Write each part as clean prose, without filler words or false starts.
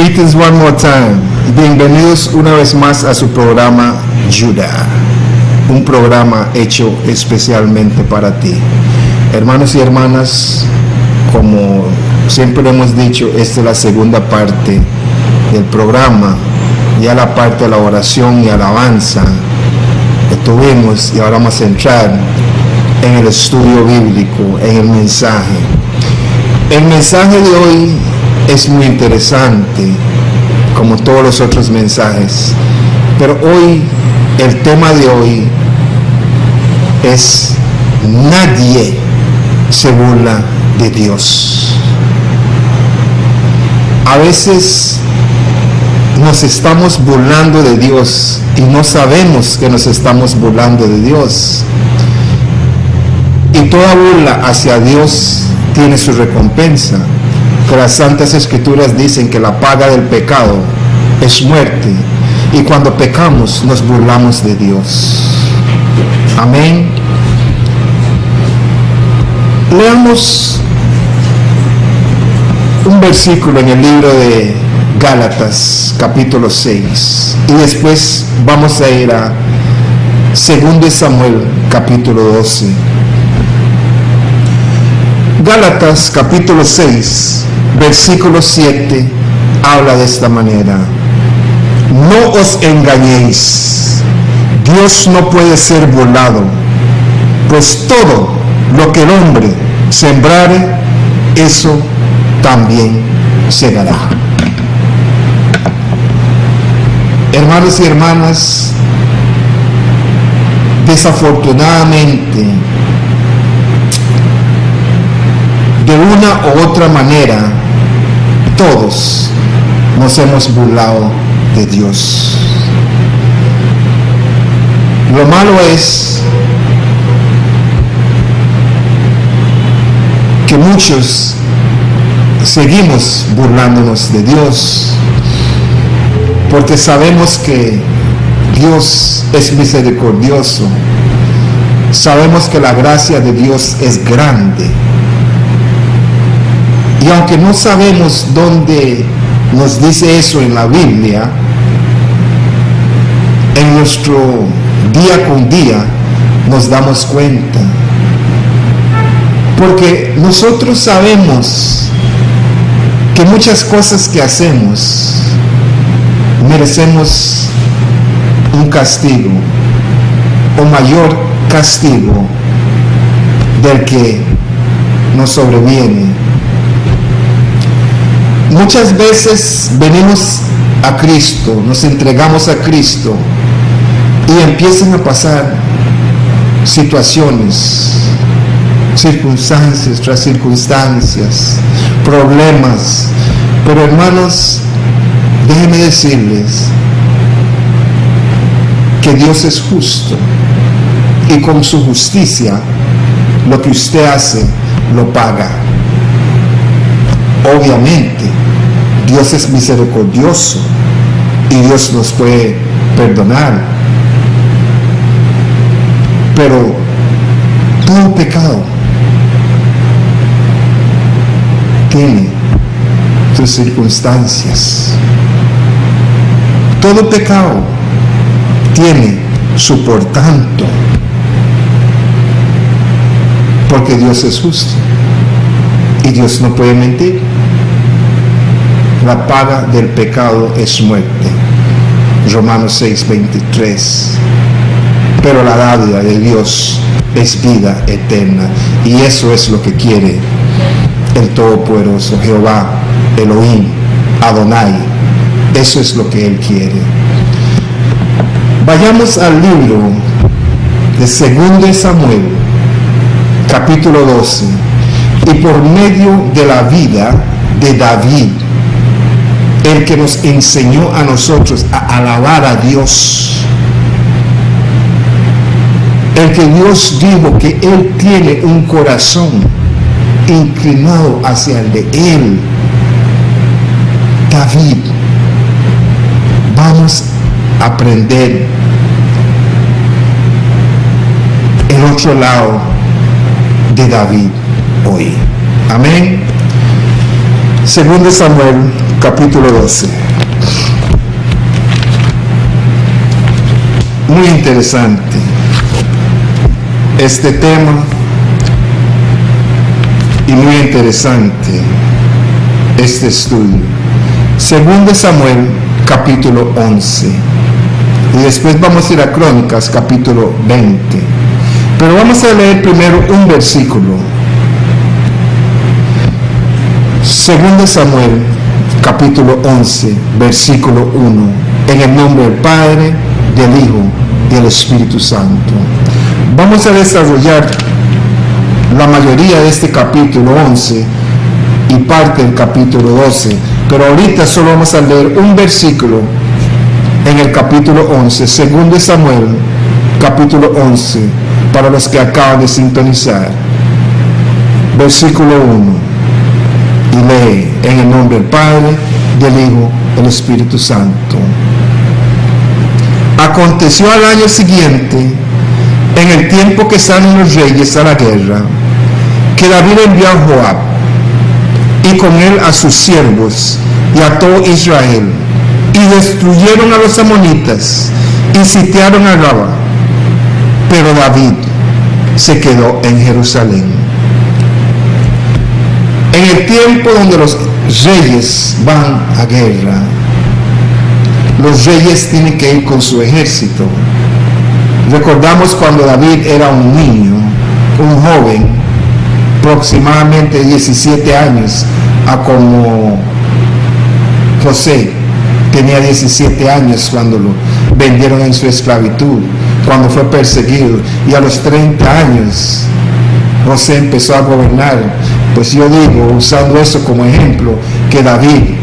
Greetings one more time. Bienvenidos una vez más a su programa Judá, un programa hecho especialmente para ti. Hermanos y hermanas, como siempre lo hemos dicho, esta es la segunda parte del programa. Ya la parte de la oración y alabanza que tuvimos, y ahora vamos a entrar en el estudio bíblico, en el mensaje. El mensaje de hoy es muy interesante, como todos los otros mensajes, pero hoy, el tema de hoy es: nadie se burla de Dios. A veces nos estamos burlando de Dios y no sabemos que nos estamos burlando de Dios. Y toda burla hacia Dios tiene su recompensa, que las Santas Escrituras dicen que la paga del pecado es muerte, y cuando pecamos nos burlamos de Dios. Amén. Leamos un versículo en el libro de Gálatas, capítulo 6, y después vamos a ir a 2 Samuel, capítulo 12. Gálatas, capítulo 6, versículo 7, habla de esta manera: no os engañéis, Dios no puede ser burlado, pues todo lo que el hombre sembrare, eso también segará. Hermanos y hermanas, desafortunadamente, de una u otra manera, todos nos hemos burlado de Dios. Lo malo es que muchos seguimos burlándonos de Dios, porque sabemos que Dios es misericordioso, sabemos que la gracia de Dios es grande. Y aunque no sabemos dónde nos dice eso en la Biblia, en nuestro día con día nos damos cuenta. Porque nosotros sabemos que muchas cosas que hacemos merecemos un castigo, o mayor castigo del que nos sobreviene. Muchas veces venimos a Cristo, nos entregamos a Cristo, y empiezan a pasar situaciones, circunstancias tras circunstancias, problemas. Pero hermanos, déjenme decirles que Dios es justo, y con su justicia lo que usted hace lo paga. Obviamente Dios es misericordioso y Dios nos puede perdonar, pero todo pecado tiene sus circunstancias. Todo pecado tiene su por tanto, porque Dios es justo y Dios no puede mentir. La paga del pecado es muerte. Romanos 6:23. Pero la dádiva de Dios es vida eterna. Y eso es lo que quiere el Todopoderoso, Jehová, Elohim, Adonai. Eso es lo que Él quiere. Vayamos al libro de 2 Samuel, capítulo 12. Y por medio de la vida de David, el que nos enseñó a nosotros a alabar a Dios, el que Dios dijo que Él tiene un corazón inclinado hacia el de Él, David. Vamos a aprender el otro lado de David hoy. Amén. 2 Samuel, capítulo 12. Muy interesante este tema y muy interesante este estudio. Segundo Samuel, capítulo 11. Y después vamos a ir a Crónicas, capítulo 20. Pero vamos a leer primero un versículo. Segundo Samuel, capítulo 11, versículo 1. En el nombre del Padre, del Hijo y del Espíritu Santo. Vamos a desarrollar la mayoría de este capítulo 11 y parte del capítulo 12. Pero ahorita solo vamos a leer un versículo en el capítulo 11, segundo Samuel, capítulo 11, para los que acaban de sintonizar. Versículo 1. Y lee: en el nombre del Padre, del Hijo, del Espíritu Santo. Aconteció al año siguiente, en el tiempo que salen los reyes a la guerra, que David envió a Joab, y con él a sus siervos, y a todo Israel, y destruyeron a los amonitas, y sitiaron a Rabá. Pero David se quedó en Jerusalén. En el tiempo donde los reyes van a guerra, los reyes tienen que ir con su ejército. Recordamos cuando David era un niño, un joven, aproximadamente 17 años, a como José tenía 17 años cuando lo vendieron en su esclavitud, cuando fue perseguido, y a los 30 años José empezó a gobernar. Pues yo digo, usando eso como ejemplo, que David,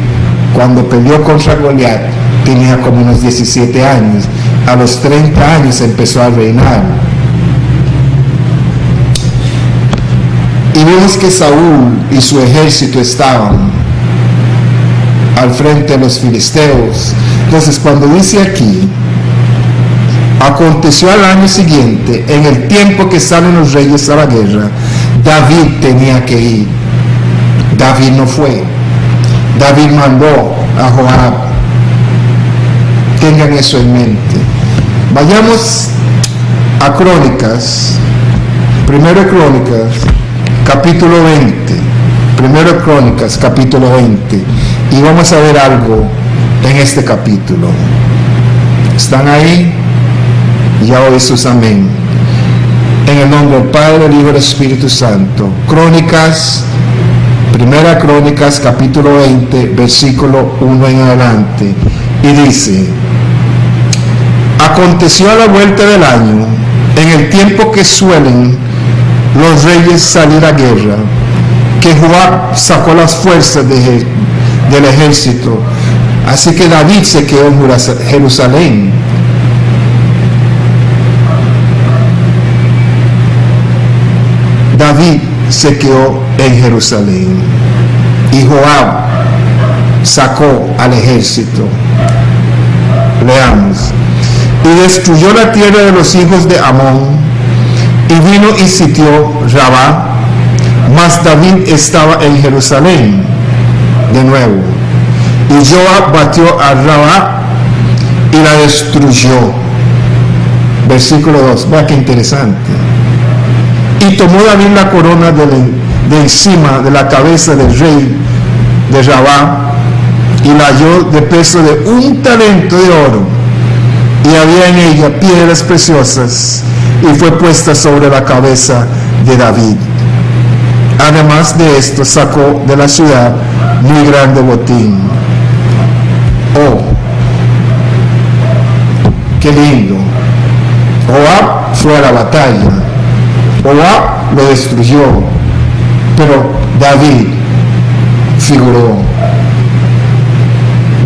cuando peleó contra Goliat, tenía como unos 17 años. A los 30 años empezó a reinar. Y vemos que Saúl y su ejército estaban al frente de los filisteos. Entonces, cuando dice aquí, aconteció al año siguiente, en el tiempo que salen los reyes a la guerra, David tenía que ir. David no fue. David mandó a Joab. Tengan eso en mente. Vayamos a Crónicas, primero Crónicas, capítulo 20. Primero Crónicas, capítulo 20. Y vamos a ver algo en este capítulo. ¿Están ahí? Ya oí sus amén. En el nombre del Padre, del Hijo y del Espíritu Santo. Crónicas, primera Crónicas, capítulo 20, versículo 1 en adelante. Y dice: aconteció a la vuelta del año, en el tiempo que suelen los reyes salir a guerra, que Joab sacó las fuerzas del ejército. Así que David se quedó en Jerusalén. David se quedó en Jerusalén y Joab sacó al ejército. Leamos: y destruyó la tierra de los hijos de Amón, y vino y sitió Rabá, mas David estaba en Jerusalén de nuevo. Y Joab batió a Rabá y la destruyó. Versículo 2, vea qué interesante. Y tomó David la corona de encima de la cabeza del rey de Rabá, y la halló de peso de 1 talento de oro, y había en ella piedras preciosas, y fue puesta sobre la cabeza de David. Además de esto, sacó de la ciudad muy grande botín. Oh, qué lindo. Joab fue a la batalla. Joab lo destruyó, pero David figuró.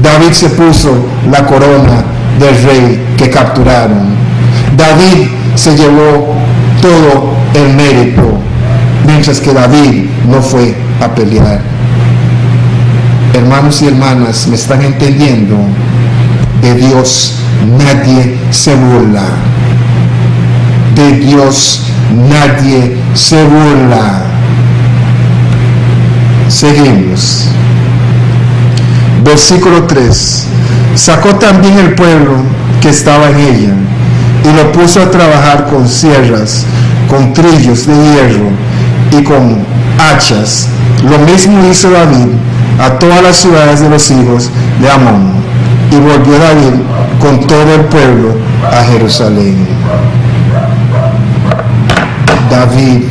David se puso la corona del rey que capturaron. David se llevó todo el mérito, mientras que David no fue a pelear. Hermanos y hermanas, ¿me están entendiendo? De Dios nadie se burla. De Dios nadie se burla. Seguimos. Versículo 3. Sacó también el pueblo que estaba en ella y lo puso a trabajar con sierras, con trillos de hierro y con hachas. Lo mismo hizo David a todas las ciudades de los hijos de Amón. Y volvió David con todo el pueblo a Jerusalén. David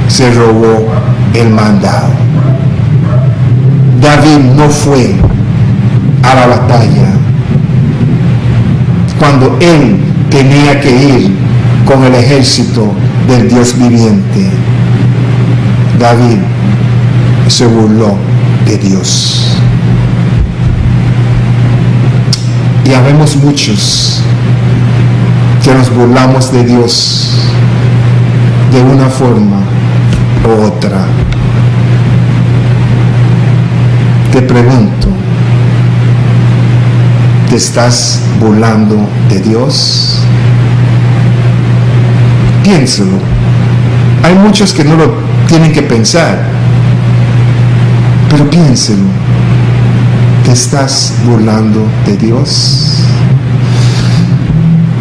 se robó el mandado. David no fue a la batalla cuando él tenía que ir con el ejército del Dios viviente. David se burló de Dios. Y habemos muchos que nos burlamos de Dios de una forma u otra. Te pregunto, ¿te estás burlando de Dios? Piénsalo. Hay muchos que no lo tienen que pensar, pero piénselo. ¿Te estás burlando de Dios?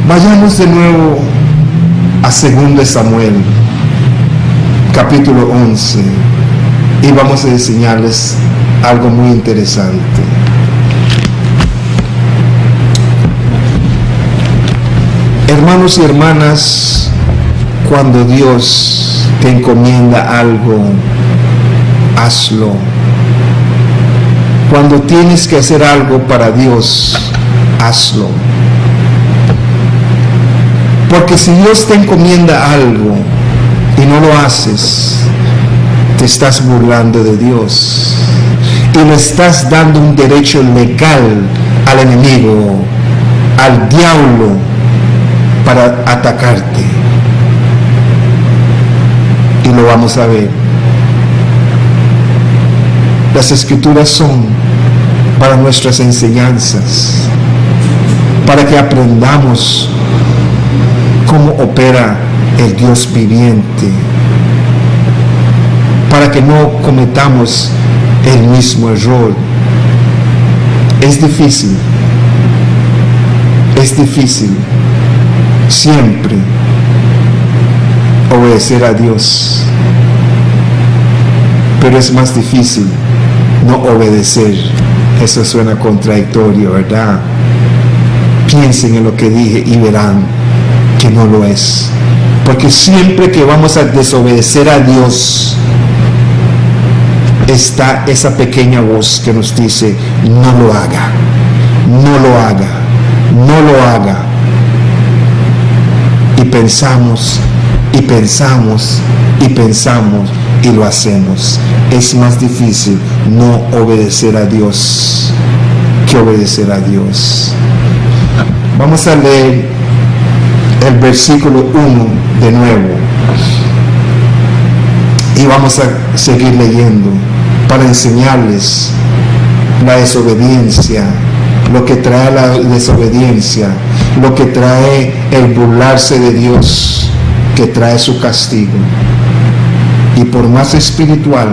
Vayamos de nuevo a 2 Samuel, capítulo 11, y vamos a enseñarles algo muy interesante. Hermanos y hermanas, cuando Dios te encomienda algo, hazlo. Cuando tienes que hacer algo para Dios, hazlo. Porque si Dios te encomienda algo y no lo haces, te estás burlando de Dios y le estás dando un derecho legal al enemigo, al diablo, para atacarte. Y lo vamos a ver. Las escrituras son para nuestras enseñanzas, para que aprendamos cómo opera el Dios viviente, para que no cometamos el mismo error. Es difícil siempre obedecer a Dios, pero es más difícil no obedecer. Eso suena contradictorio, ¿verdad? Piensen en lo que dije y verán que no lo es. Porque siempre que vamos a desobedecer a Dios, está esa pequeña voz que nos dice: no lo haga, no lo haga, no lo haga. Y pensamos, y pensamos, y pensamos, y lo hacemos. Es más difícil no obedecer a Dios que obedecer a Dios. Vamos a leer el versículo 1 de nuevo y vamos a seguir leyendo para enseñarles la desobediencia, lo que trae la desobediencia, lo que trae el burlarse de Dios, que trae su castigo. Y por más espiritual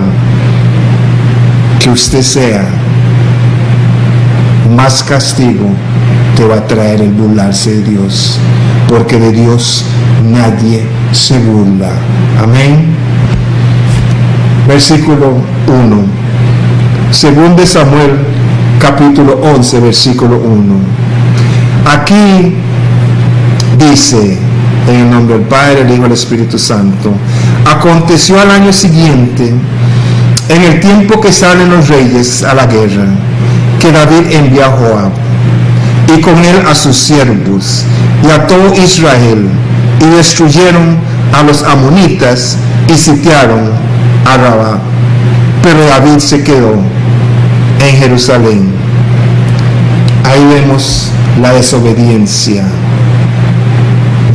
que usted sea, más castigo te va a traer el burlarse de Dios, porque de Dios nadie se burla. Amén. Versículo 1. 2 Samuel, capítulo 11, versículo 1. Aquí dice, en el nombre del Padre, el Hijo y el Espíritu Santo: aconteció al año siguiente, en el tiempo que salen los reyes a la guerra, que David envió a Joab, y con él a sus siervos, y a todo Israel, y destruyeron a los amonitas, y sitiaron a Rabá. Pero David se quedó en Jerusalén. Ahí vemos la desobediencia.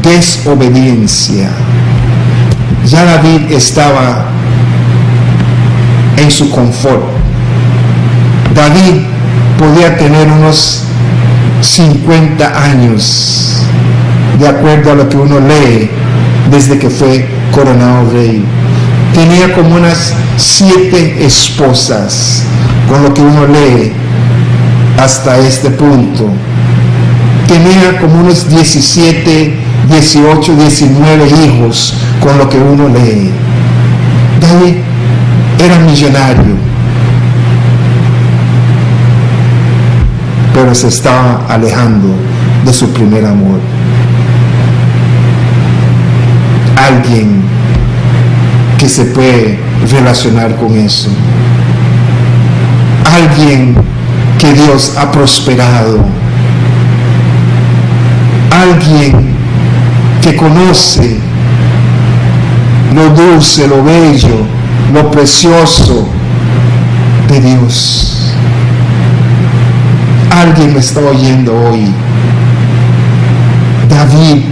Desobediencia. Ya David estaba en su confort. David podía tener unos 50 años, de acuerdo a lo que uno lee desde que fue coronado rey. Tenía como unas 7 esposas, con lo que uno lee hasta este punto. Tenía como unos 17, 18, 19 hijos con lo que uno lee. David era millonario, pero se estaba alejando de su primer amor. Alguien que se puede relacionar con eso. Alguien que Dios ha prosperado. Alguien que conoce lo dulce, lo bello, lo precioso de Dios. Alguien me está oyendo hoy. David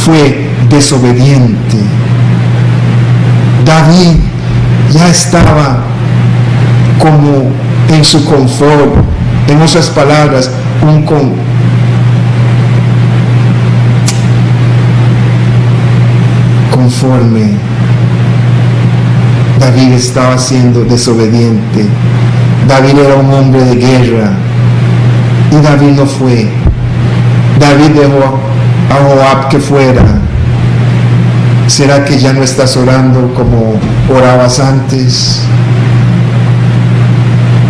fue desobediente. David ya estaba como en su confort, en otras palabras, conforme. David estaba siendo desobediente. David era un hombre de guerra y David no fue. David dejó a Joab que fuera. ¿Será que ya no estás orando como orabas antes?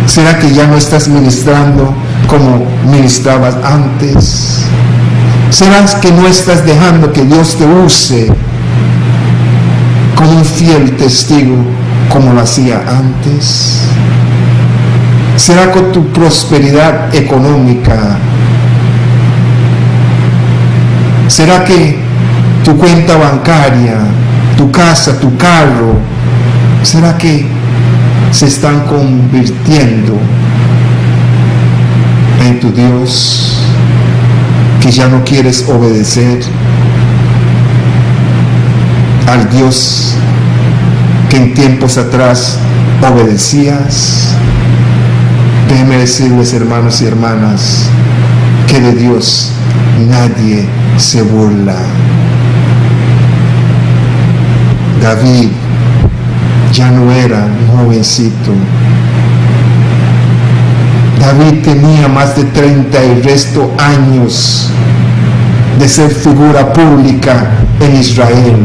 ¿Será que ya no estás ministrando como ministrabas antes? ¿Será que no estás dejando que Dios te use como un fiel testigo como lo hacía antes? ¿Será que tu prosperidad económica? ¿Será que tu cuenta bancaria, tu casa, tu carro, será que se están convirtiendo en tu Dios, que ya no quieres obedecer al Dios que en tiempos atrás obedecías? Déjenme decirles, hermanos y hermanas, que de Dios nadie se burla. David ya no era un jovencito. David tenía más de 30 y resto años de ser figura pública en Israel.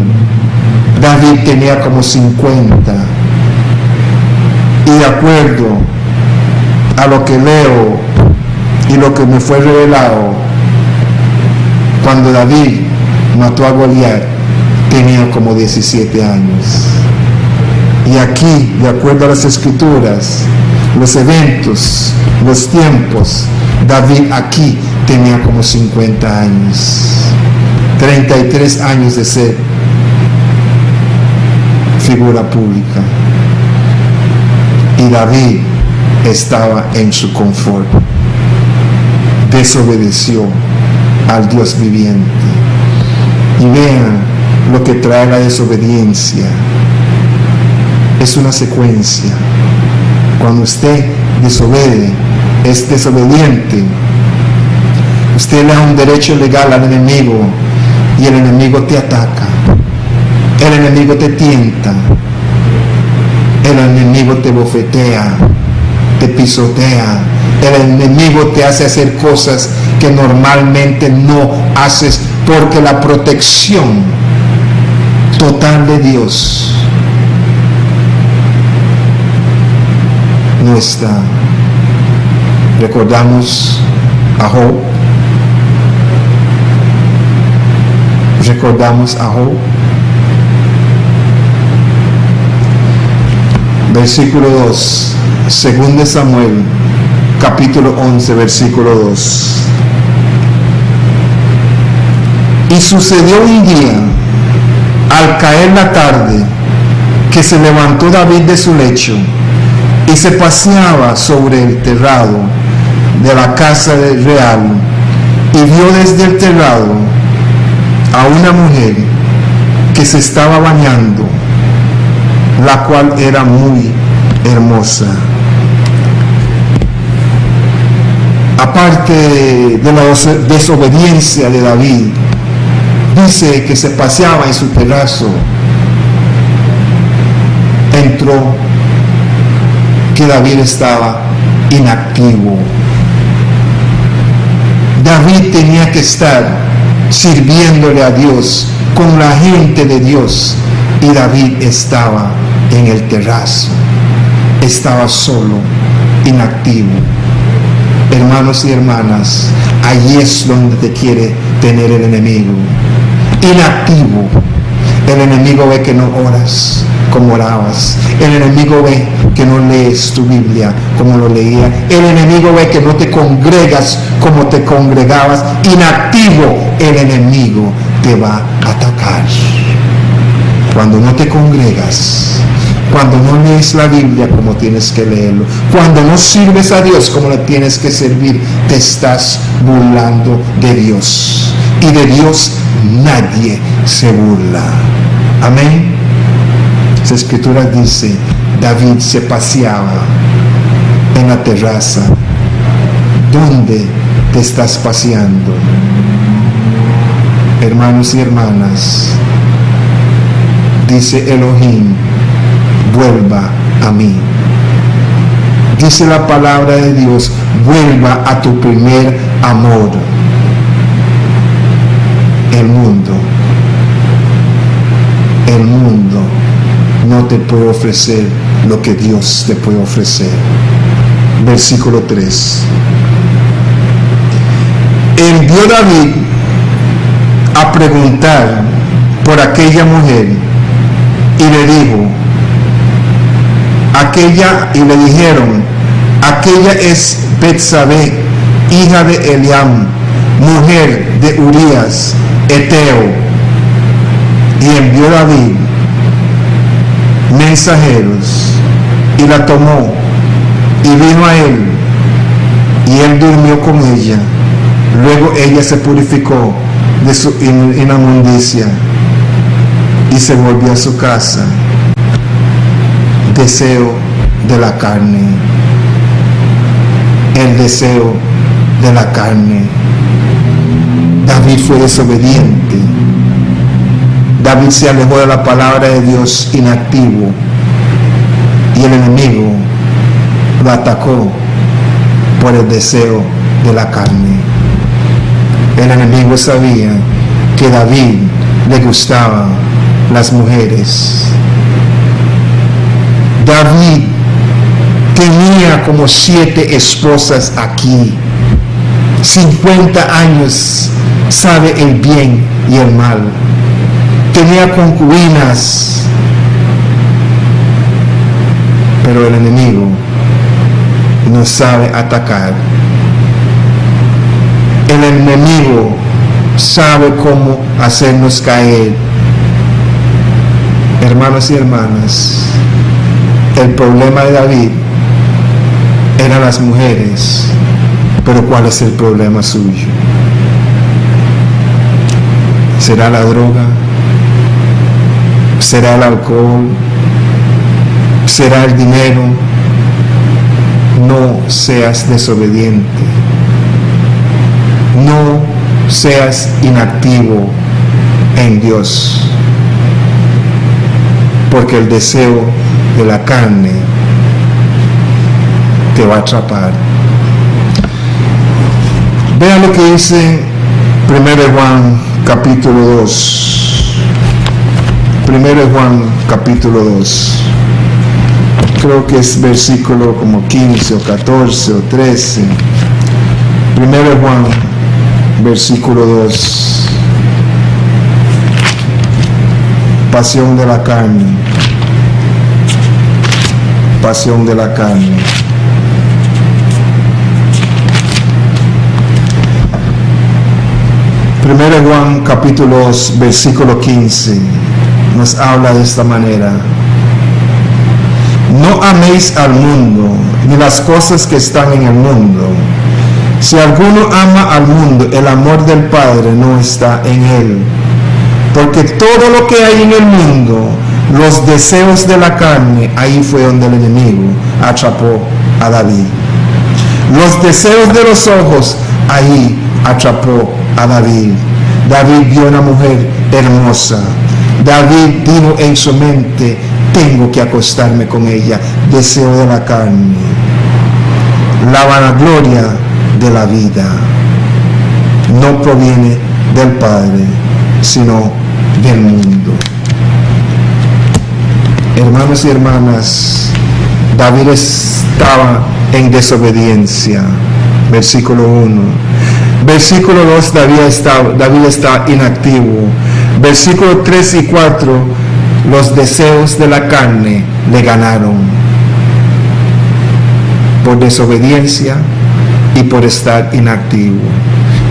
David tenía como 50. Y de acuerdo a lo que leo y lo que me fue revelado, cuando David mató a Goliat, tenía como 17 años. Y aquí, de acuerdo a las escrituras, los eventos, los tiempos, David aquí tenía como 50 años. 33 años de ser figura pública. Y David estaba en su confort. Desobedeció al Dios viviente. Y vean lo que trae la desobediencia. Es una secuencia. Cuando usted es desobediente, usted le da un derecho legal al enemigo y el enemigo te ataca. El enemigo te tienta. El enemigo te bofetea, te pisotea. El enemigo te hace hacer cosas que normalmente no haces, porque la protección total de Dios no está. Recordamos a Job. Recordamos a Job. Versículo 2, 2 Samuel, capítulo 11, versículo 2. Y sucedió un día, al caer la tarde, que se levantó David de su lecho y se paseaba sobre el terrado de la casa real, y vio desde el terrado a una mujer que se estaba bañando, la cual era muy hermosa. Aparte de la desobediencia de David, dice que se paseaba en su terrazo. Entró que David estaba inactivo. David tenía que estar sirviéndole a Dios con la gente de Dios, y David estaba en el terrazo, estaba solo, inactivo. Hermanos y hermanas, allí es donde te quiere tener el enemigo, inactivo. El enemigo ve que no oras como orabas. El enemigo ve que no lees tu Biblia como lo leía. El enemigo ve que no te congregas como te congregabas. Inactivo, el enemigo te va a atacar. Cuando no te congregas, cuando no lees la Biblia como tienes que leerlo, cuando no sirves a Dios como le tienes que servir, te estás burlando de Dios. Y de Dios nadie se burla. Amén. Esa escritura dice, David se paseaba en la terraza. ¿Dónde te estás paseando? Hermanos y hermanas, dice Elohim, vuelva a mí. Dice la palabra de Dios, vuelva a tu primer amor. El mundo no te puede ofrecer lo que Dios te puede ofrecer. Versículo 3. Envió David a preguntar por aquella mujer y le dijeron, aquella es Betsabé, hija de Eliam, mujer de Urías, Eteo. Y envió David mensajeros y la tomó y vino a él, y él durmió con ella. Luego ella se purificó de su inmundicia y se volvió a su casa. Deseo de la carne, el deseo de la carne. David fue desobediente. David se alejó de la palabra de Dios, inactivo, y el enemigo lo atacó por el deseo de la carne. El enemigo sabía que David le gustaban las mujeres. David tenía como 7 esposas aquí. 50 años, sabe el bien y el mal. Tenía concubinas, pero el enemigo no sabe atacar. El enemigo sabe cómo hacernos caer. Hermanos y hermanas, el problema de David eran las mujeres, pero ¿cuál es el problema suyo? ¿Será la droga? ¿Será el alcohol? ¿Será el dinero? No seas desobediente. No seas inactivo en Dios, porque el deseo de la carne te va a atrapar. Vean lo que dice 1 Juan capítulo 2. 1 Juan capítulo 2. Creo que es versículo como 15 o 14 o 13. 1 Juan versículo 2. Pasión de la carne. Pasión de la carne. Primero Juan capítulo 2 versículo 15 nos habla de esta manera: no améis al mundo ni las cosas que están en el mundo. Si alguno ama al mundo, el amor del Padre no está en él. Porque todo lo que hay en el mundo, los deseos de la carne, ahí fue donde el enemigo atrapó a David. Los deseos de los ojos, ahí atrapó a David. David vio una mujer hermosa. David dijo en su mente: tengo que acostarme con ella. Deseo de la carne. La vanagloria de la vida. no proviene del Padre, sino del mundo. Hermanos y hermanas, David estaba en desobediencia. Versículo 1. Versículo 2, David está inactivo. Versículo 3 y 4, los deseos de la carne le ganaron por desobediencia y por estar inactivo.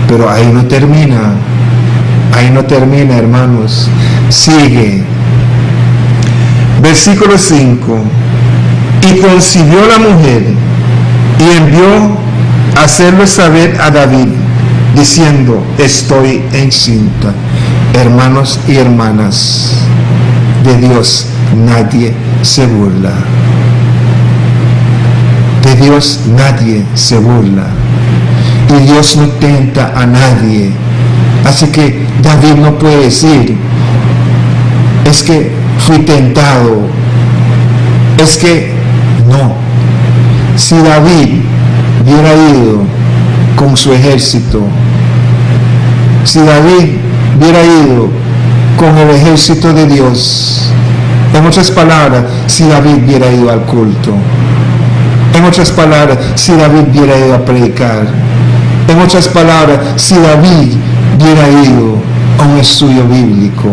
Pero ahí no termina, hermanos, sigue. Versículo 5, y concibió la mujer y envió a hacerlo saber a David, diciendo, estoy encinta. Hermanos y hermanas, de Dios nadie se burla. De Dios nadie se burla. Y Dios no tenta a nadie. Así que David no puede decir, es que fui tentado. Es que no. Si David hubiera ido con su ejército, si David hubiera ido con el ejército de Dios, en otras palabras, si David hubiera ido al culto, en otras palabras, si David hubiera ido a predicar, en otras palabras, si David hubiera ido a un estudio bíblico,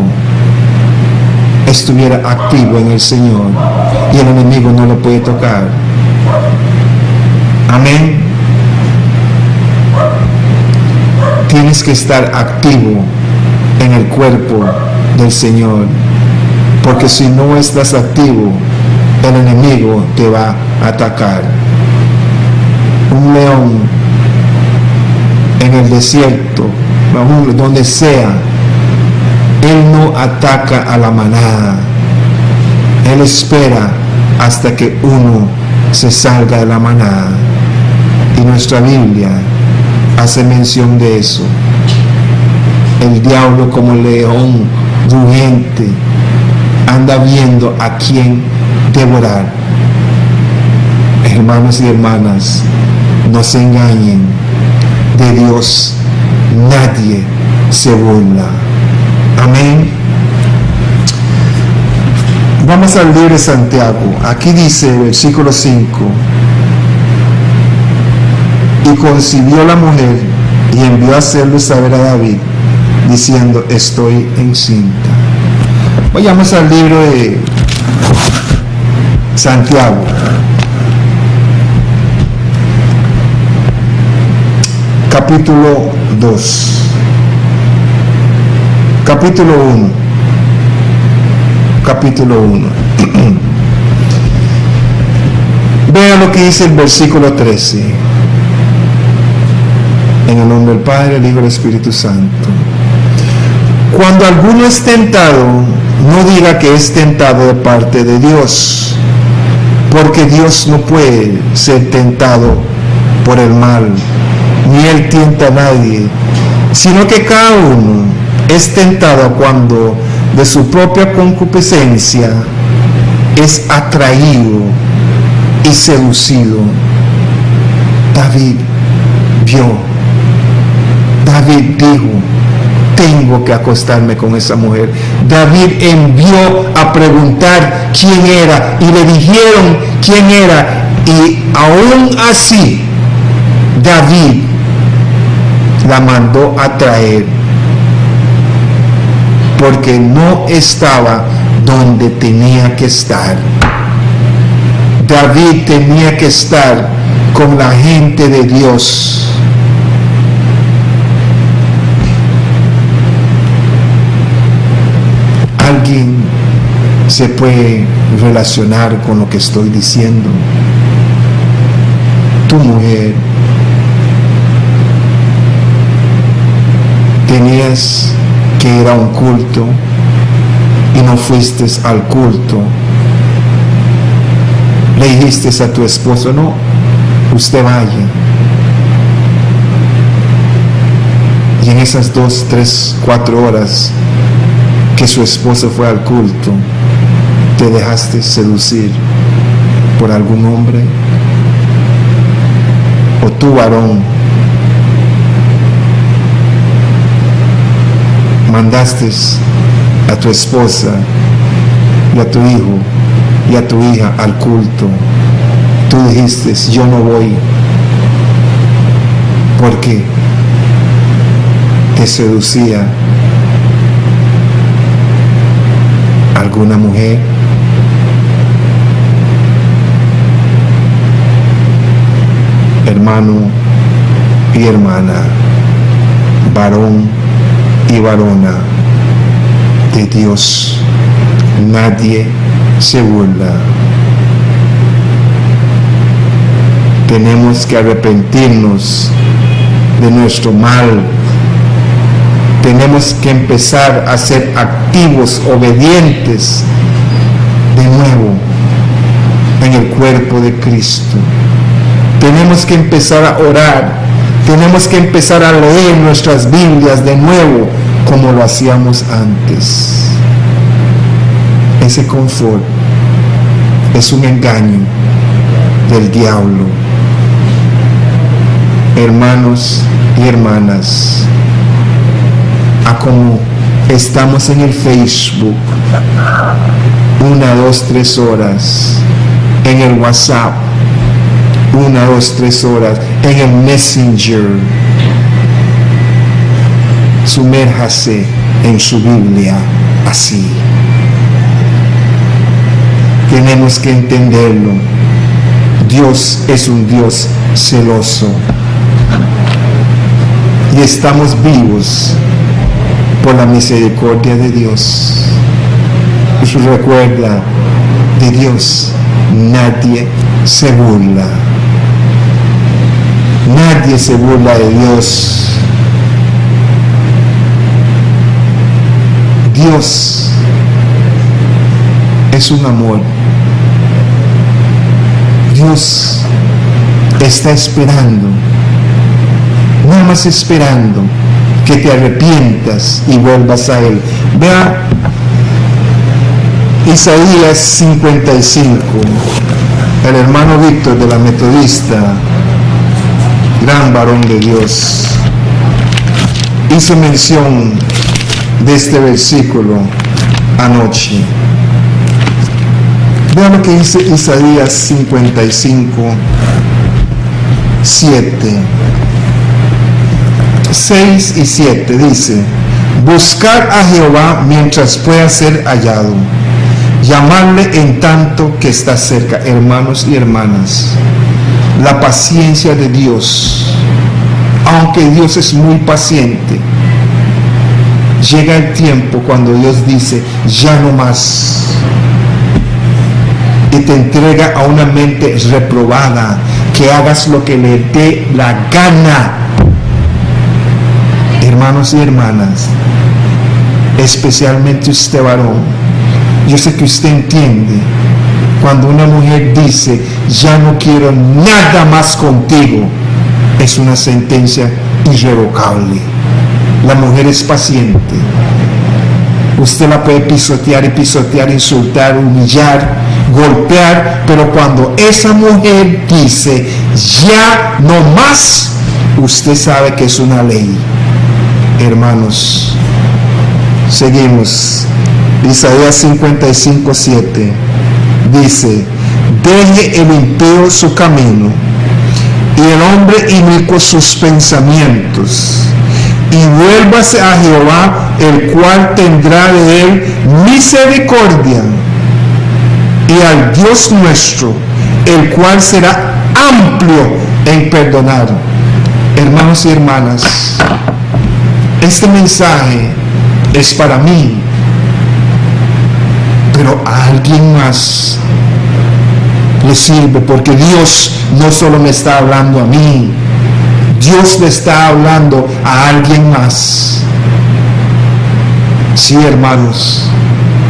estuviera activo en el Señor y el enemigo no lo puede tocar. Amén. Tienes que estar activo en el cuerpo del Señor, porque si no estás activo, el enemigo te va a atacar. Un león en el desierto, donde sea, él no ataca a la manada. Él espera hasta que uno se salga de la manada. Y nuestra Biblia hace mención de eso. El diablo, como león rugiente, anda viendo a quién devorar. Hermanos y hermanas, no se engañen. De Dios nadie se burla. Amén. Vamos al libro de Santiago. Aquí dice, versículo 5, y concibió la mujer y envió a hacerlo saber a David, diciendo, estoy encinta. Vayamos al libro de Santiago. Capítulo 2. Capítulo 1. Capítulo 1. Vea lo que dice el versículo 13. En el nombre del Padre, el Hijo y el Espíritu Santo. Cuando alguno es tentado, no diga que es tentado de parte de Dios, porque Dios no puede ser tentado por el mal, ni Él tienta a nadie, sino que cada uno es tentado cuando de su propia concupiscencia es atraído y seducido. David vio, David dijo, tengo que acostarme con esa mujer. David envió a preguntar quién era y le dijeron quién era, y aún así David la mandó a traer porque no estaba donde tenía que estar. David tenía que estar con la gente de Dios. ¿Alguien se puede relacionar con lo que estoy diciendo? Tu mujer, tenías que ir a un culto y no fuiste al culto. Le dijiste a tu esposo, no, usted vaya. Y en esas 2, 3, 4 horas que su esposo fue al culto, te dejaste seducir por algún hombre, o tu varón mandaste a tu esposa y a tu hijo y a tu hija al culto. Tú dijiste, yo no voy porque te seducía alguna mujer. Hermano y hermana, varón y varona de Dios, nadie se burla. Tenemos que arrepentirnos de nuestro mal. Tenemos que empezar a ser activos, obedientes de nuevo en el cuerpo de Cristo. Tenemos que empezar a orar. Tenemos que empezar a leer nuestras Biblias de nuevo como lo hacíamos antes. Ese confort es un engaño del diablo. Hermanos y hermanas, a como estamos en el Facebook 1, 2, 3 horas, en el WhatsApp 1, 2, 3 horas, en el Messenger, sumérjase en su Biblia así. Tenemos que entenderlo. Dios es un Dios celoso y estamos vivos por la misericordia de Dios. Recuerda, de Dios nadie se burla. Nadie se burla de Dios. Dios es un amor. Dios está esperando, nada más esperando que te arrepientas y vuelvas a Él. Vea Isaías 55, el hermano Víctor de la Metodista, gran varón de Dios, hizo mención de este versículo anoche. Vean lo que dice Isaías 55, 7. 6 y 7 dice: buscar a Jehová mientras pueda ser hallado, llamarle en tanto que está cerca. Hermanos y hermanas, la paciencia de Dios, aunque Dios es muy paciente, llega el tiempo cuando Dios dice ya no más, y te entrega a una mente reprobada, que hagas lo que le dé la gana. Hermanos y hermanas, especialmente usted varón, yo sé que usted entiende cuando una mujer dice ya no quiero nada más contigo, es una sentencia irrevocable. La mujer es paciente. Usted la puede pisotear y pisotear, insultar, humillar, golpear, pero cuando esa mujer dice ya no más, usted sabe que es una ley. Hermanos, seguimos. Isaías 55, 7 dice: deje el impío su camino y el hombre inicuo sus pensamientos, y vuélvase a Jehová, el cual tendrá de él misericordia, y al Dios nuestro, el cual será amplio en perdonar. Hermanos y hermanas, este mensaje es para mí, pero a alguien más le sirve, porque Dios no solo me está hablando a mí, Dios le está hablando a alguien más. Sí, hermanos,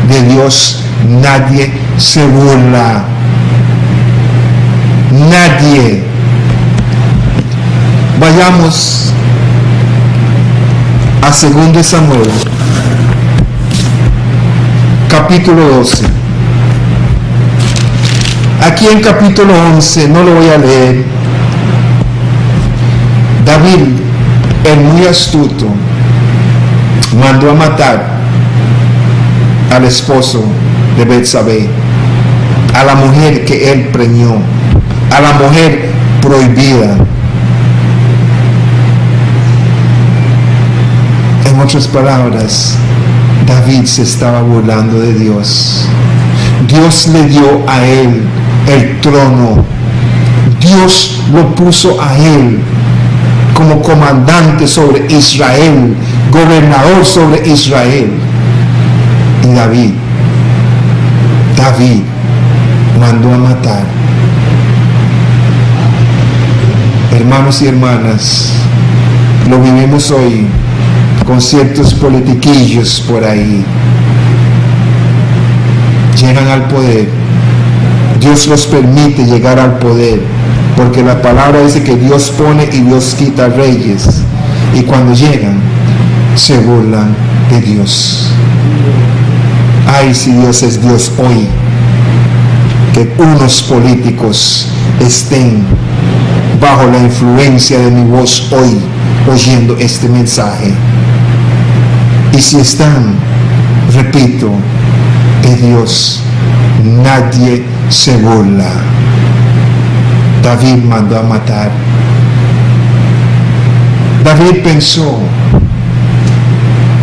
de Dios nadie se burla. Nadie. Vayamos a 2 Samuel, capítulo 12. Aquí en capítulo 11, no lo voy a leer, David, el muy astuto, mandó a matar al esposo de Betsabé, a la mujer que él preñó, a la mujer prohibida. En otras palabras, David se estaba burlando de Dios. Dios le dio a él el trono. Dios lo puso a él como comandante sobre Israel, gobernador sobre Israel. Y David mandó a matar. Hermanos y hermanas, lo vivimos hoy con ciertos politiquillos por ahí. Llegan al poder. Dios los permite llegar al poder, porque la palabra dice que Dios pone y Dios quita reyes. Y cuando llegan, se burlan de Dios. Ay, si Dios es Dios hoy, que unos políticos estén bajo la influencia de mi voz hoy, oyendo este mensaje. Y si están, repito, de Dios, nadie se burla. David mandó a matar. David pensó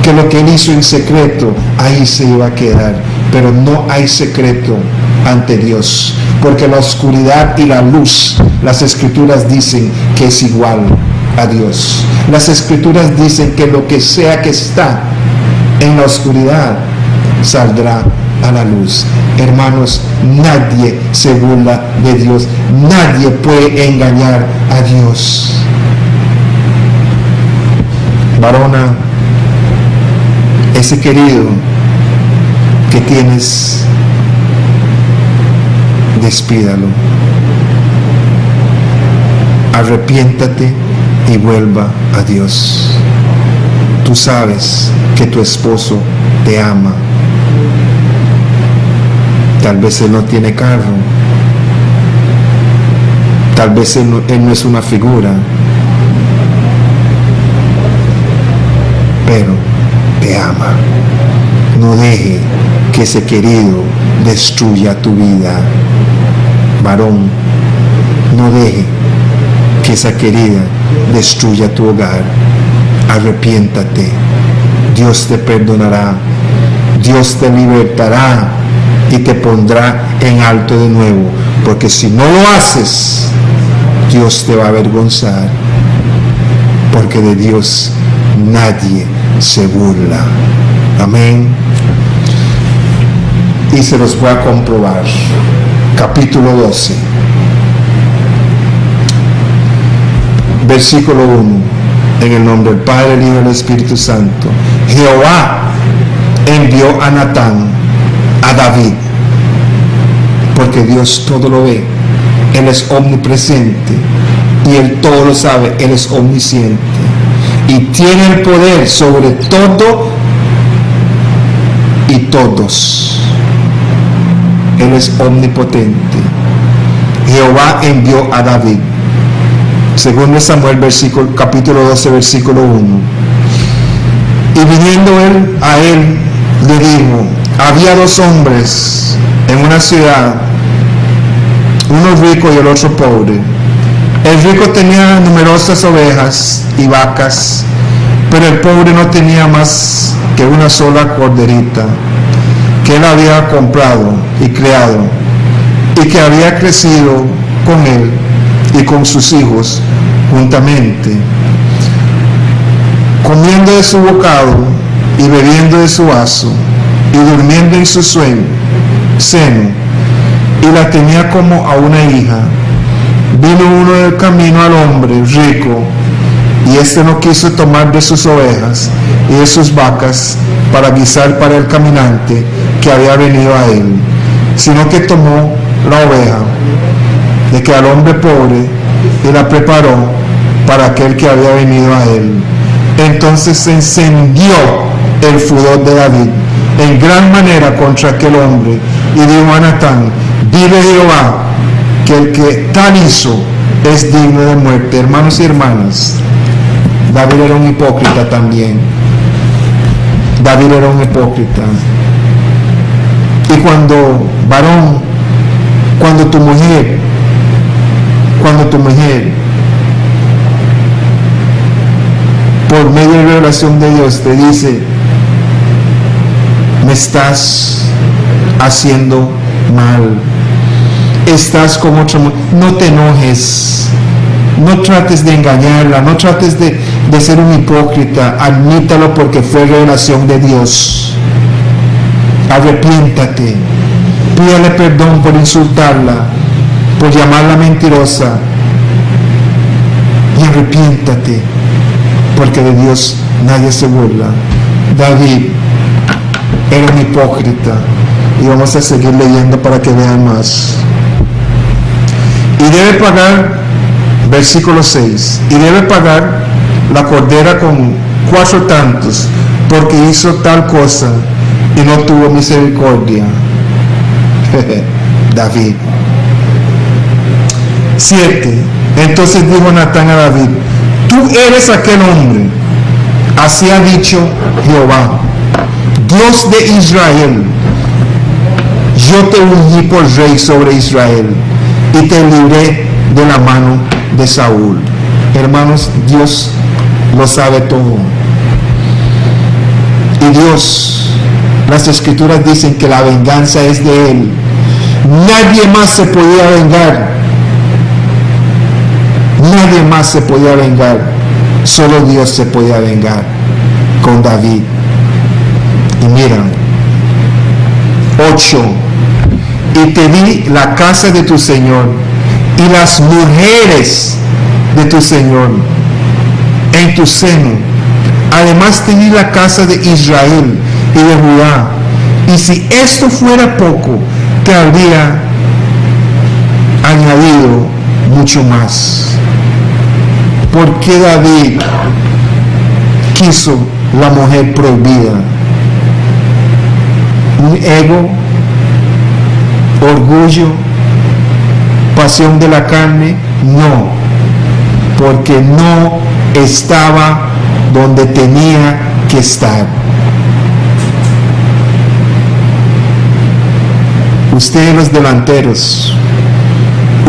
que lo que él hizo en secreto, ahí se iba a quedar. Pero no hay secreto ante Dios, porque la oscuridad y la luz, las escrituras dicen que es igual a Dios. Las escrituras dicen que lo que sea que está en la oscuridad saldrá a la luz. Hermanos, nadie se burla de Dios. Nadie puede engañar a Dios. Varona, ese querido que tienes, despídalo. Arrepiéntate y vuelva a Dios. Tú sabes que tu esposo te ama. Tal vez él no tiene carro. Tal vez él no es una figura. Pero te ama. No deje que ese querido destruya tu vida. Varón, no deje que esa querida destruya tu hogar. Arrepiéntate. Dios te perdonará. Dios te libertará y te pondrá en alto de nuevo. Porque si no lo haces, Dios te va a avergonzar. Porque de Dios nadie se burla. Amén. Y se los voy a comprobar. Capítulo 12. Versículo 1. En el nombre del Padre, el Hijo y el Espíritu Santo. Jehová envió a Natán a David, porque Dios todo lo ve. Él es omnipresente y Él todo lo sabe. Él es omnisciente y tiene el poder sobre todo y todos. Él es omnipotente. Jehová envió a David. Segundo Samuel, capítulo 12, versículo 1. Y viniendo él a él, le dijo: había dos hombres en una ciudad, uno rico y el otro pobre. El rico tenía numerosas ovejas y vacas, pero el pobre no tenía más que una sola corderita, que él había comprado y criado, y que había crecido con él y con sus hijos juntamente, comiendo de su bocado y bebiendo de su vaso y durmiendo en su seno, y la tenía como a una hija. Vino uno del camino al hombre rico, y éste no quiso tomar de sus ovejas y de sus vacas para guisar para el caminante que había venido a él, sino que tomó la oveja de que al hombre pobre y la preparó para aquel que había venido a él. Entonces se encendió el furor de David en gran manera contra aquel hombre, y dijo a Natán: vive Jehová, que el que tal hizo es digno de muerte. Hermanos y hermanas, David era un hipócrita también. David era un hipócrita. Y cuando, varón, cuando tu mujer, por medio de la revelación de Dios te dice, me estás haciendo mal, estás con otro, no te enojes, no trates de engañarla, no trates de ser un hipócrita, admítalo porque fue revelación de Dios. Arrepiéntate, pídale perdón por insultarla, por llamarla mentirosa, y arrepiéntate, porque de Dios nadie se burla. David era un hipócrita, y vamos a seguir leyendo para que vean más. Y debe pagar, versículo 6, y debe pagar la cordera con 4 tantos, porque hizo tal cosa y no tuvo misericordia. David. 7. Entonces dijo Natán a David, tú eres aquel hombre, así ha dicho Jehová, Dios de Israel, yo te ungí por rey sobre Israel y te libré de la mano de Saúl. Hermanos, Dios lo sabe todo. Y Dios, las escrituras dicen que la venganza es de Él. Nadie más se podía vengar. Nadie más se podía vengar. Solo Dios se podía vengar con David. Y mira, 8. Y te di la casa de tu Señor y las mujeres de tu Señor en tu seno. Además te di la casa de Israel y de Judá. Y si esto fuera poco, te habría añadido mucho más. ¿Por qué David quiso la mujer prohibida? ¿Un ego? ¿Orgullo? ¿Pasión de la carne? No, porque no estaba donde tenía que estar. Ustedes los delanteros,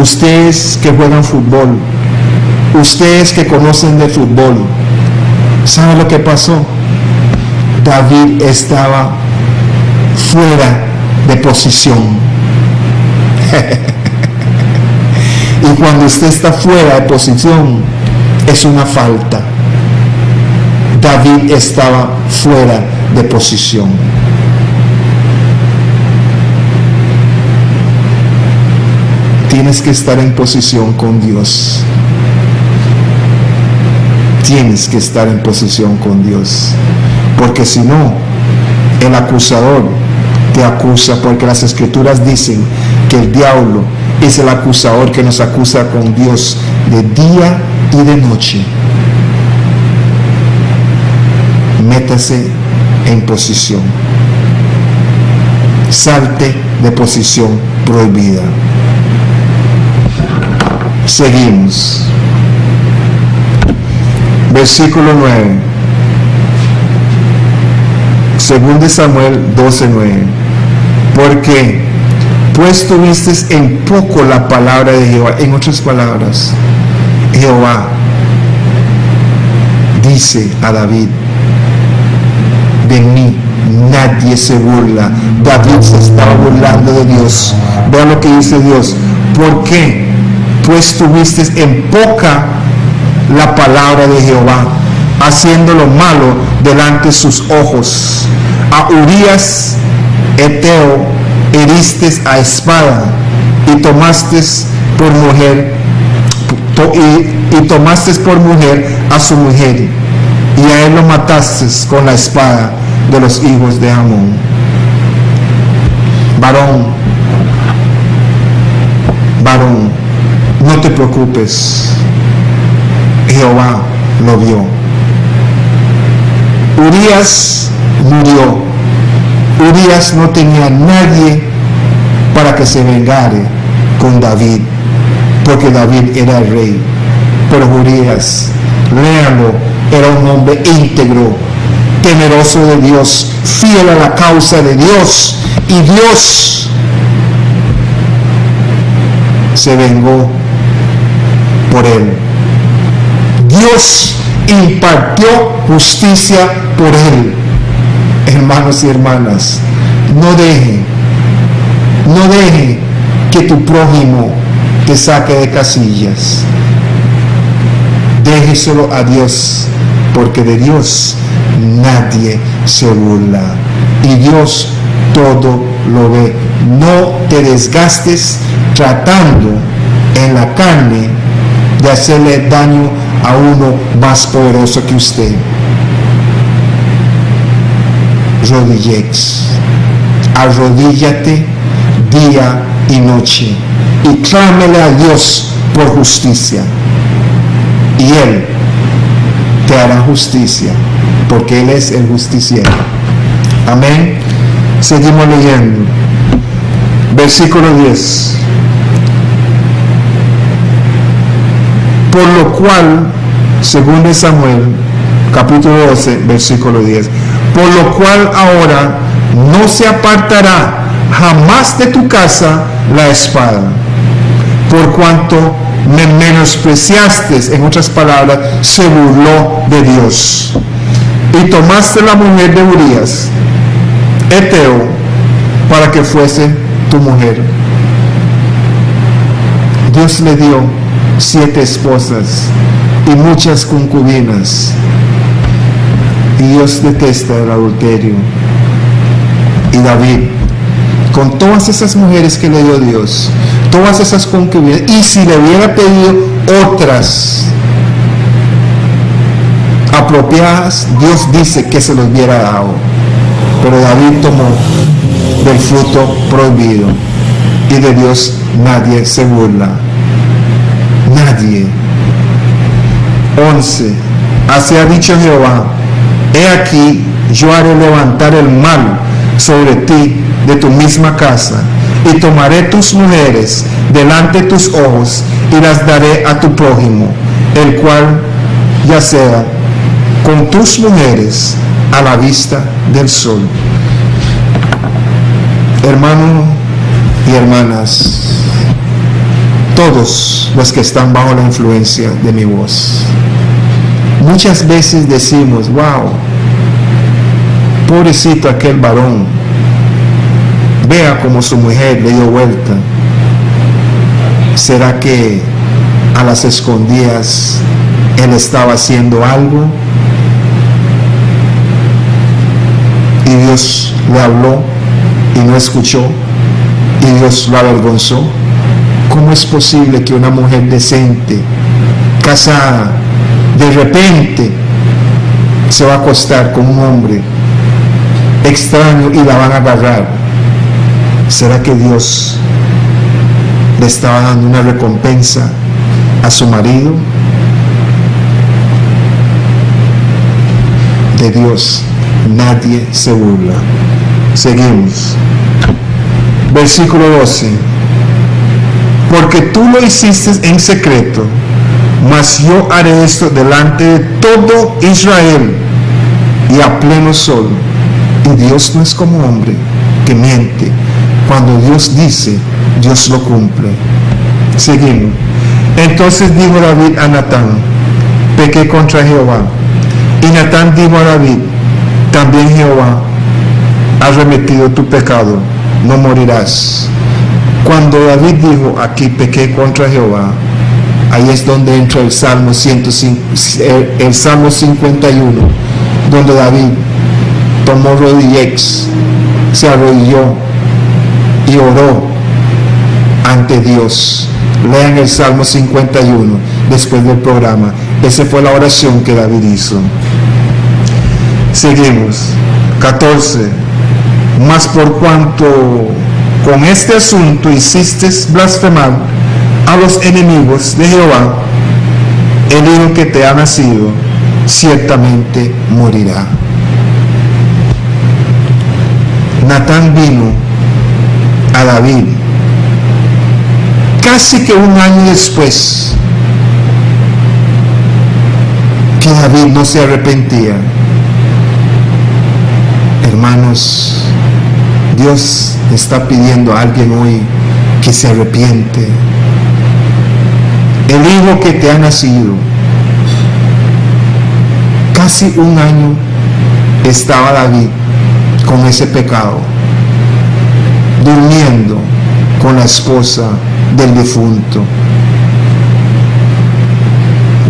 ustedes que juegan fútbol, ustedes que conocen de fútbol, ¿saben lo que pasó? David estaba fuera de posición. Y cuando usted está fuera de posición, es una falta. David estaba fuera de posición. Tienes que estar en posición con Dios. Tienes que estar en posición con Dios. Porque si no, el acusador te acusa, porque las escrituras dicen que el diablo es el acusador que nos acusa con Dios de día y de noche. Métase en posición. Salte de posición prohibida. Seguimos. Versículo 9. Según de Samuel 12:9. Porque pues tuviste en poco la palabra de Jehová. En otras palabras, Jehová dice a David, de mí nadie se burla. David se estaba burlando de Dios. Vean lo que dice Dios. ¿Por qué? Pues tuviste en poca la palabra de Jehová, haciendo lo malo delante de sus ojos. A Urías Eteo heriste a espada y tomaste por mujer a su mujer, y a él lo mataste con la espada de los hijos de Amón. Varón, no te preocupes, Jehová lo vio. Urías murió. Urías no tenía nadie para que se vengare con David, porque David era el rey. Pero Urías, léanlo, era un hombre íntegro, temeroso de Dios, fiel a la causa de Dios, y Dios se vengó por él. Dios impartió justicia por él. Hermanos y hermanas, no deje que tu prójimo te saque de casillas. Déjeselo a Dios, porque de Dios nadie se burla y Dios todo lo ve. No te desgastes tratando en la carne de hacerle daño a uno más poderoso que usted. Arrodíllate día y noche y clámele a Dios por justicia, y Él te hará justicia, porque Él es el justiciero. Amén. Seguimos leyendo. Versículo 10. Por lo cual, según de Samuel, capítulo 12, versículo 10. Por lo cual ahora no se apartará jamás de tu casa la espada, por cuanto me menospreciaste, en otras palabras, se burló de Dios, y tomaste la mujer de Urías, Eteo, para que fuese tu mujer. Dios le dio 7 esposas y muchas concubinas, y Dios detesta el adulterio. Y David, con todas esas mujeres que le dio Dios, todas esas concubinas, y si le hubiera pedido otras apropiadas, Dios dice que se los hubiera dado. Pero David tomó del fruto prohibido, y de Dios nadie se burla. Nadie. 11. Así ha dicho Jehová: he aquí, yo haré levantar el mal sobre ti de tu misma casa, y tomaré tus mujeres delante de tus ojos, y las daré a tu prójimo, el cual ya sea con tus mujeres a la vista del sol. Hermanos y hermanas, todos los que están bajo la influencia de mi voz, muchas veces decimos: wow, pobrecito aquel varón, vea como su mujer le dio vuelta. ¿Será que a las escondidas él estaba haciendo algo y Dios le habló y no escuchó y Dios lo avergonzó? ¿Cómo es posible que una mujer decente, casada, de repente se va a acostar con un hombre extraño y la van a agarrar? ¿Será que Dios le estaba dando una recompensa a su marido? De Dios nadie se burla. Seguimos. Versículo 12. Porque tú lo hiciste en secreto, mas yo haré esto delante de todo Israel y a pleno sol. Y Dios no es como hombre que miente. Cuando Dios dice, Dios lo cumple. Seguimos. Entonces dijo David a Natán: pequé contra Jehová. Y Natán dijo a David: también Jehová ha remitido tu pecado, no morirás. Cuando David dijo: aquí pequé contra Jehová, ahí es donde entra el Salmo 51, donde David tomó rodillex, se arrodilló y oró ante Dios. Lean el Salmo 51 después del programa. Esa fue la oración que David hizo. Seguimos. 14. Mas por cuanto con este asunto hiciste blasfemar a los enemigos de Jehová, el hijo que te ha nacido ciertamente morirá. Natán vino a David casi que un año después que David no se arrepentía, Hermanos, Dios está pidiendo a alguien hoy que se arrepiente. El hijo que te ha nacido, casi un año estaba David con ese pecado, durmiendo con la esposa del difunto,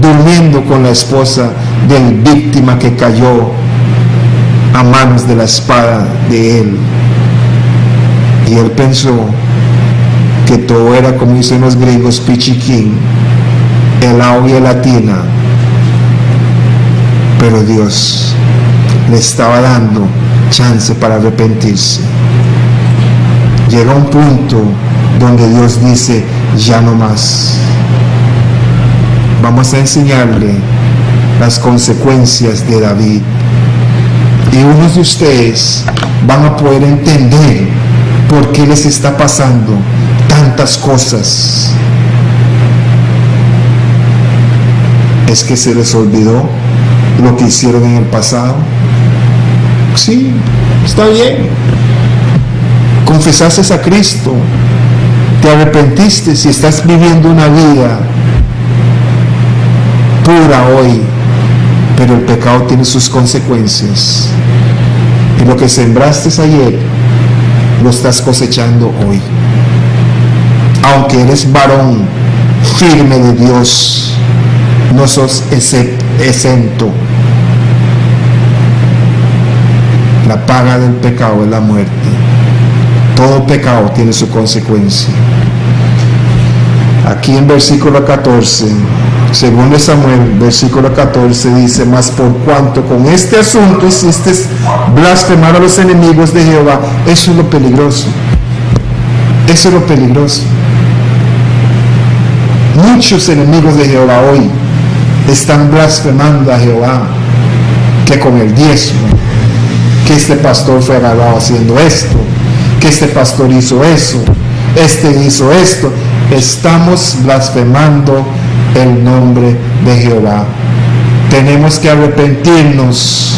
durmiendo con la esposa del víctima que cayó a manos de la espada de él. Y él pensó que todo era, como dicen los griegos, pichiquín, el agua y la tina. Pero Dios le estaba dando chance para arrepentirse. Llega un punto donde Dios dice, ya no más. Vamos a enseñarle las consecuencias de David. Y unos de ustedes van a poder entender por qué les está pasando tantas cosas. ¿Es que se les olvidó lo que hicieron en el pasado? Sí, está bien. Confesaste a Cristo, te arrepentiste, si estás viviendo una vida pura hoy, pero el pecado tiene sus consecuencias. Y lo que sembraste ayer, lo estás cosechando hoy. Aunque eres varón firme de Dios, no sos exento. La paga del pecado es la muerte. Todo pecado tiene su consecuencia. Aquí en versículo 14, según Samuel, versículo 14 dice, mas por cuanto con este asunto hiciste blasfemar a los enemigos de Jehová. Eso es lo peligroso. Eso es lo peligroso. Muchos enemigos de Jehová hoy están blasfemando a Jehová, que con el diezmo, que este pastor fue agarrado haciendo esto, que este pastor hizo eso, este hizo esto. Estamos blasfemando el nombre de Jehová. Tenemos que arrepentirnos.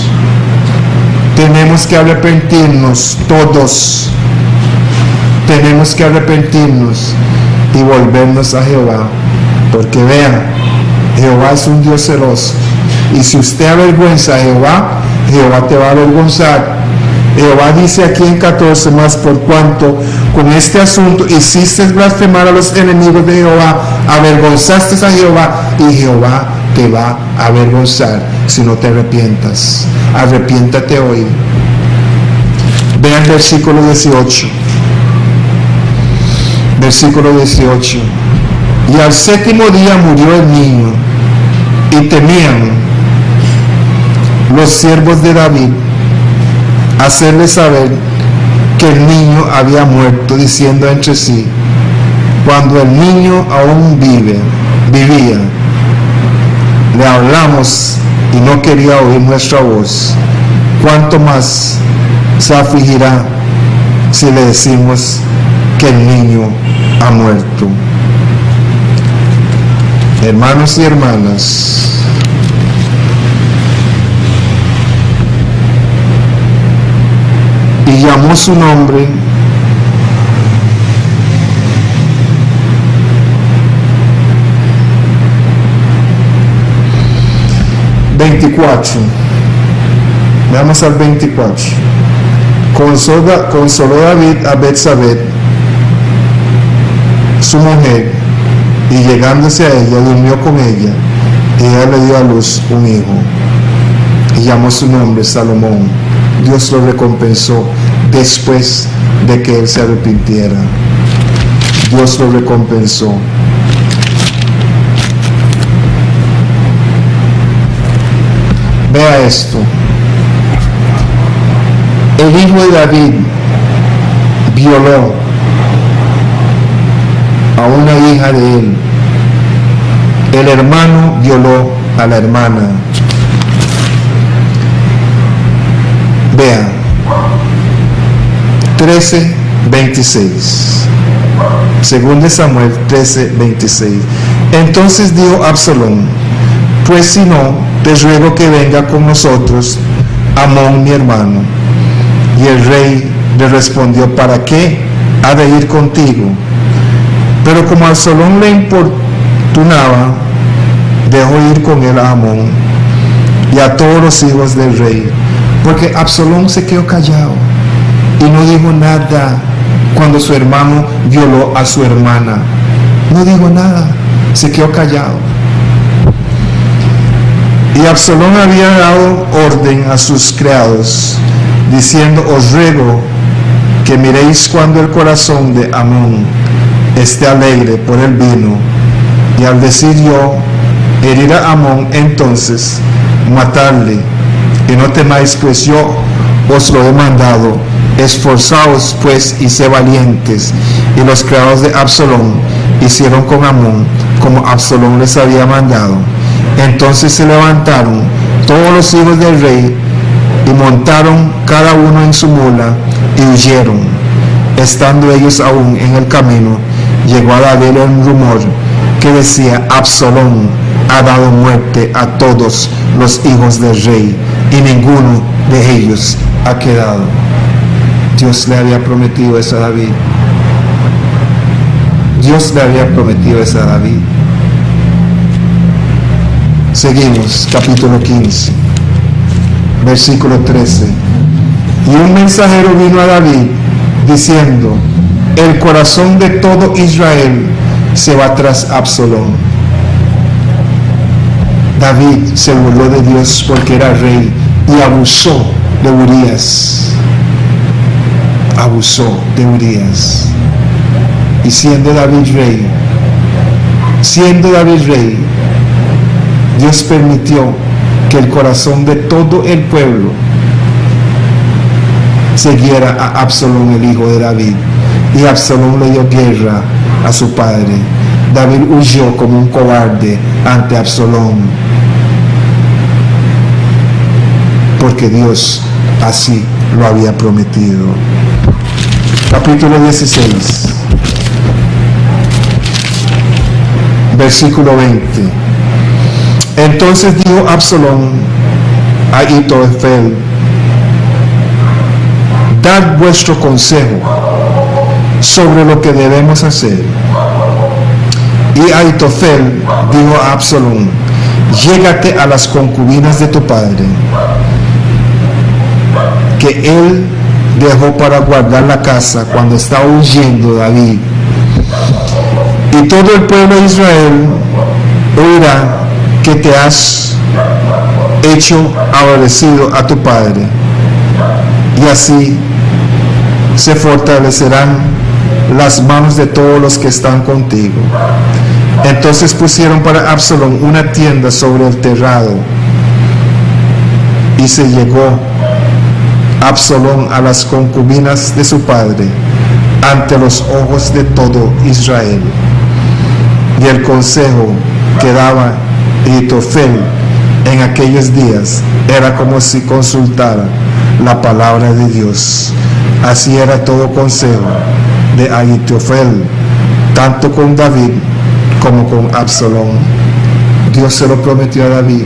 Tenemos que arrepentirnos todos. Tenemos que arrepentirnos y volvernos a Jehová. Porque vean, Jehová es un Dios celoso. Y si usted avergüenza a Jehová, Jehová te va a avergonzar. Jehová dice aquí en 14, más por cuanto con este asunto hiciste blasfemar a los enemigos de Jehová, avergonzaste a Jehová, y Jehová te va a avergonzar si no te arrepientas. Arrepiéntate hoy. Vean el versículo 18. Versículo 18. Y al séptimo día murió el niño, y temían los siervos de David hacerle saber que el niño había muerto, diciendo entre sí, cuando el niño aún vivía, le hablamos y no quería oír nuestra voz, cuánto más se afligirá si le decimos que el niño ha muerto. Hermanos y hermanas, y llamó su nombre Vamos al 24. Consoló David a Betsabé, su mujer, y llegándose a ella, durmió con ella, y ella le dio a luz un hijo, y llamó su nombre Salomón. Dios lo recompensó después de que él se arrepintiera. Dios lo recompensó. Vea esto. El hijo de David violó a una hija de él. El hermano violó a la hermana. Vea, 13:26. Según de Samuel 13:26. Entonces dijo Absalón, pues si no, te ruego que venga con nosotros Amón mi hermano. Y el rey le respondió: ¿para qué ha de ir contigo? Pero como Absalón le importunaba, dejó ir con él a Amón y a todos los hijos del rey, porque Absalón se quedó callado y no dijo nada cuando su hermano violó a su hermana. No dijo nada, se quedó callado. Y Absalón había dado orden a sus criados, diciendo: os ruego que miréis cuando el corazón de Amón esté alegre por el vino, y al decir yo herir a Amón, entonces matarle, y no temáis, pues yo os lo he mandado. Esforzaos pues y sé valientes. Y los criados de Absalón hicieron con Amón como Absalón les había mandado. Entonces se levantaron todos los hijos del rey y montaron cada uno en su mula y huyeron. Estando ellos aún en el camino, llegó a David un rumor que decía: Absalón ha dado muerte a todos los hijos del rey y ninguno de ellos ha quedado. Dios le había prometido eso a David. Dios le había prometido eso a David. Seguimos, capítulo 15, versículo 13. Y un mensajero vino a David diciendo: el corazón de todo Israel se va tras Absalón. David se burló de Dios porque era rey y abusó de Urías. Abusó de Urías. Y siendo David rey, Dios permitió que el corazón de todo el pueblo siguiera a Absalón, el hijo de David. Y Absalón le dio guerra a su padre. David huyó como un cobarde ante Absalón, porque Dios así lo había prometido. Capítulo 16, versículo 20. Entonces dijo Absalón a Ahitofel: dad vuestro consejo sobre lo que debemos hacer. Y Ahitofel dijo a Absalón: llégate a las concubinas de tu padre, que él dejó para guardar la casa cuando estaba huyendo David. Y todo el pueblo de Israel oirá que te has hecho aborrecido a tu padre, y así se fortalecerán las manos de todos los que están contigo. Entonces pusieron para Absalón una tienda sobre el terrado, y se llegó Absalón a las concubinas de su padre ante los ojos de todo Israel. Y el consejo que daba Ahitofel en aquellos días era como si consultara la palabra de Dios. Así era todo consejo de Ahitofel, tanto con David como con Absalón. Dios se lo prometió a David: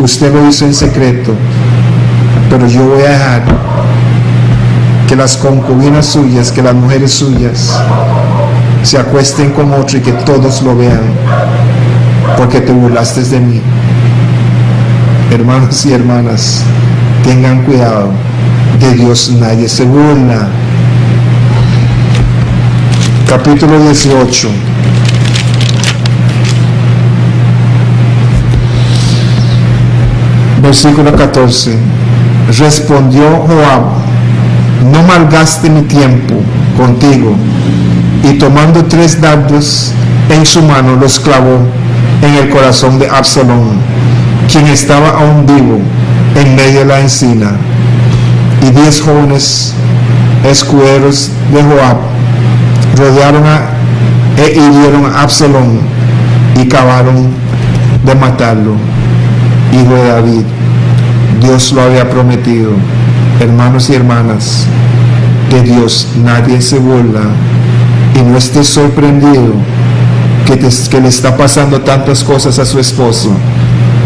usted lo hizo en secreto, pero yo voy a dejar que las concubinas suyas, que las mujeres suyas se acuesten con otro y que todos lo vean, porque te burlaste de mí. Hermanos y hermanas, tengan cuidado, de Dios nadie se burla. Capítulo 18, versículo 14. Respondió Joab: no malgaste mi tiempo contigo. Y tomando 3 dardos en su mano, los clavó en el corazón de Absalón, quien estaba aún vivo en medio de la encina. Y 10 jóvenes escuderos de Joab rodearon e hirieron a Absalón y acabaron de matarlo. Hijo de David, Dios lo había prometido. Hermanos y hermanas, de Dios nadie se burla. Y no estés sorprendido que le está pasando tantas cosas a su esposo,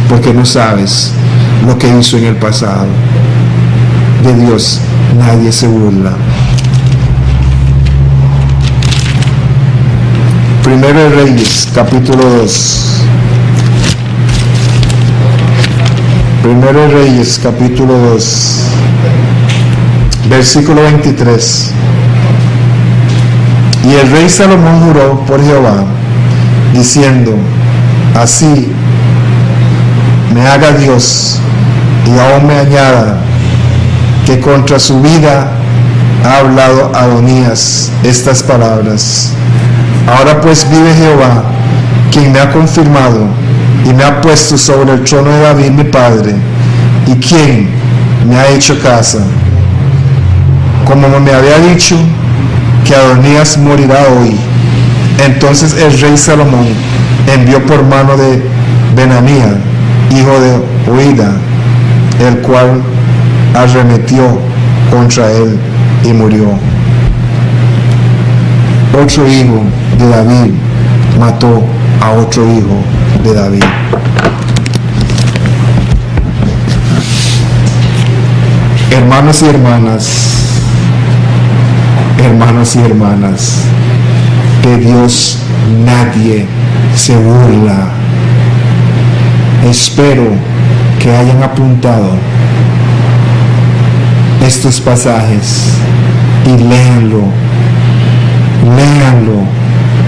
porque no sabes lo que hizo en el pasado. De Dios nadie se burla. Primero de Reyes, capítulo 2. Primero de Reyes, capítulo 2, versículo 23. Y el rey Salomón juró por Jehová, diciendo: así me haga Dios, y aún me añada, que contra su vida ha hablado Adonías estas palabras. Ahora pues vive Jehová, quien me ha confirmado y me ha puesto sobre el trono de David mi padre, y quien me ha hecho casa, como me había dicho, que Adonías morirá hoy. Entonces el rey Salomón envió por mano de Benamía, hijo de Oida, el cual arremetió contra él y murió. Otro hijo de David mató a otro hijo de David. Hermanos y hermanas, de Dios nadie se burla. Espero que hayan apuntado estos pasajes y léanlo,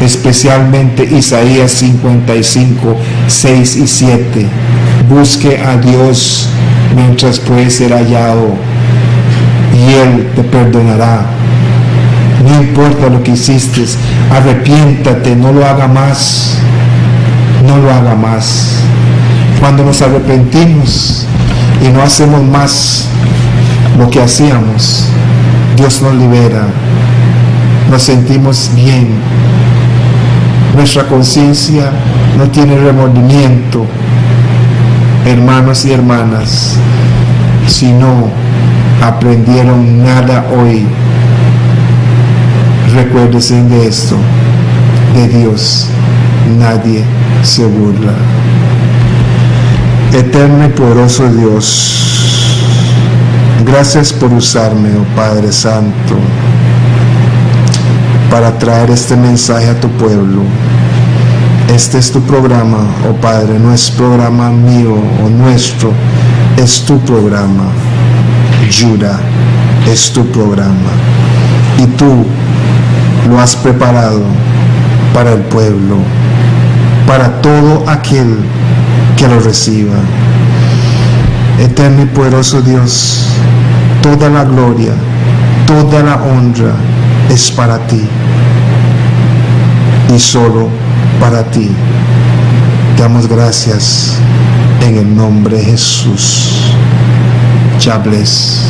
especialmente Isaías 55, 6 y 7. Busque a Dios mientras puede ser hallado, y Él te perdonará. No importa lo que hiciste, arrepiéntate, no lo haga más. Cuando nos arrepentimos y no hacemos más lo que hacíamos, Dios nos libera, nos sentimos bien, nuestra conciencia no tiene remordimiento. Hermanos y hermanas, si no aprendieron nada hoy, recuérdense de esto: de Dios nadie se burla. Eterno y poderoso Dios, gracias por usarme, oh Padre Santo, para traer este mensaje a tu pueblo. Este es tu programa, oh Padre, no es programa mío o nuestro, es tu programa. Judá es tu programa, y tú lo has preparado para el pueblo, para todo aquel que lo reciba. Eterno y poderoso Dios, toda la gloria, toda la honra es para ti, y solo para ti. Damos gracias en el nombre de Jesús. God bless.